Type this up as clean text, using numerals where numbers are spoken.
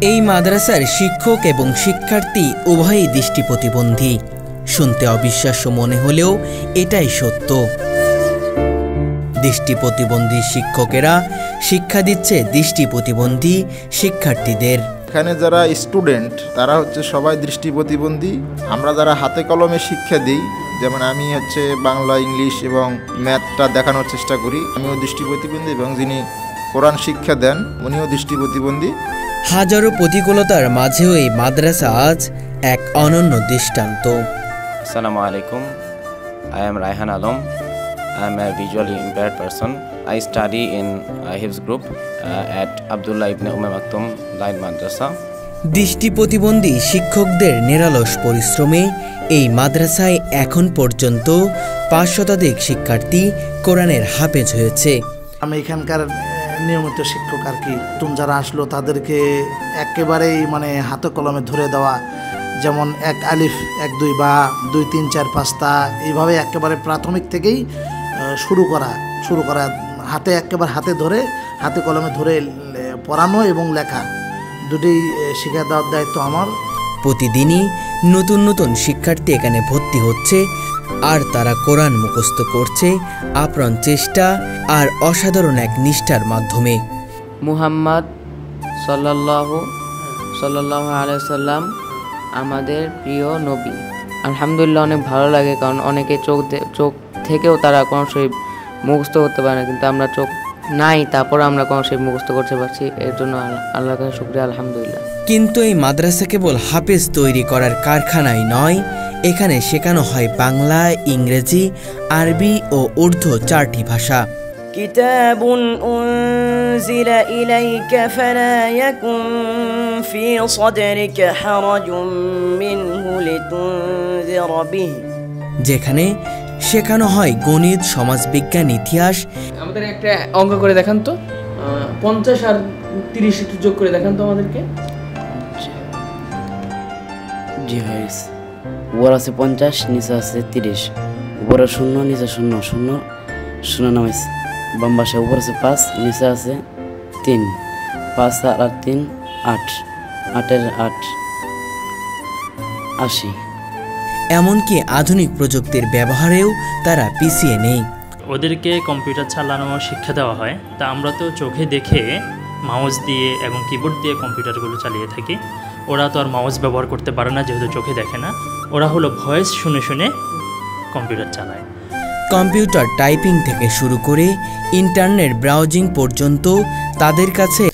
এই মাদ্রাসার শিক্ষক এবং শিক্ষার্থী উভয়ই দৃষ্টি প্রতিবন্ধী। শুনতে অবিশ্বাস্য মনে হলেও এটাই সত্য। দৃষ্টি প্রতিবন্ধী শিক্ষকেরা শিক্ষা দিচ্ছে দৃষ্টি প্রতিবন্ধী শিক্ষার্থীদের। এখানে যারা স্টুডেন্ট তারা হচ্ছে সবাই দৃষ্টি প্রতিবন্ধী। আমরা যারা হাতে কলমে শিক্ষা দিই, যেমন আমি হচ্ছে বাংলা, ইংলিশ এবং ম্যাথটা দেখানোর চেষ্টা করি, আমিও দৃষ্টি প্রতিবন্ধী, এবং যিনি কোরআন শিক্ষা দেন উনিও দৃষ্টি প্রতিবন্ধী। হাজারো প্রতিকূলতার মাঝেও এই মাদ্রাসা আজ এক অনন্য দৃষ্টান্ত। আসসালামু আলাইকুম, I am Raihan Alam. I am a visually impaired person. I study in Hifz group at Abdullah ibn Maktoum Blind Madrasa. দৃষ্টি প্রতিবন্ধী শিক্ষকদের নিরলস পরিশ্রমে এই মাদ্রাসায় এখন পর্যন্ত 5 শতাধিক শিক্ষার্থী কোরআনের হাফেজ হয়েছে। আমি এখানকার নিয়মিত শিক্ষক আর কি। নতুন যারা আসলো তাদেরকে একেবারেই হাতে কলমে ধরে দেওয়া, যেমন 1 আলিফ 1 2 বা 2 3 4 5 তা এইভাবে একেবারে প্রাথমিক থেকেই শুরু করা একেবারে হাতে ধরে হাতে কলমে ধরে পড়ানো এবং লেখা দুটি শিক্ষা দেওয়ার দায়িত্ব আমার। প্রতিদিনই নতুন নতুন শিক্ষার্থী এখানে ভর্তি হচ্ছে, আর তারা কোরআন মুখস্থ করছে আপ্রাণ চেষ্টা আর অসাধারণ এক নিষ্ঠার মাধ্যমে। মুহাম্মদ সাল্লাল্লাহু আলাইহি সাল্লাম আমাদের প্রিয় নবী। আলহামদুলিল্লাহ, অনেক ভালো লাগে, কারণ অনেকে চোখ থেকেও তারা কোনো শরীফ মুখস্থ করতে পারে না, কিন্তু আমরা চোখ নাই তারপর আমরা কোনো শরীফ মুখস্থ করতে পারছি, এর জন্য আল্লাহর কাছে শুকরিয়া, আলহামদুলিল্লাহ। কিন্তু এই মাদ্রাসা কেবল হাফেজ তৈরি করার কারখানাই নয়, এখানে শেখানো হয় বাংলা, ইংরেজি, আরবি ও উর্দু 4টি ভাষা। كتاب أنزل إليك فلا يكن في صدرك حرج منه لتنذر به, যেখানে শেখানো হয় গণিত, সমাজবিজ্ঞান, ইতিহাস। আমাদের একটা অঙ্ক করে দেখান তো, 50 আর 30 একটু যোগ করে দেখান তো আমাদেরকে। জি ভাই, উপর আছে 50, নিচে আছে 30, উপরে 0, নিচে 0, 0 0 নামাইছে বাম পাশে, উপর আছে 5, নিচে আছে 3, 5 আর 3 8, 8 এর 8 80। এমনকি আধুনিক প্রযুক্তির ব্যবহারেও তারা পিছিয়ে নেই। ওদেরকে কম্পিউটার চালানো শিক্ষা দেওয়া হয়, তা আমরা তো চোখে দেখে মাউস দিয়ে এবং কিবোর্ড দিয়ে কম্পিউটারগুলো চালিয়ে থাকি। ওরা তো আর মাউস ব্যবহার করতে পারে না, যেহেতু চোখে দেখে না। ওরা হলো ভয়েস শুনে শুনে কম্পিউটার চালায়। কম্পিউটার টাইপিং থেকে শুরু করে ইন্টারনেট ব্রাউজিং পর্যন্ত তাদের কাছে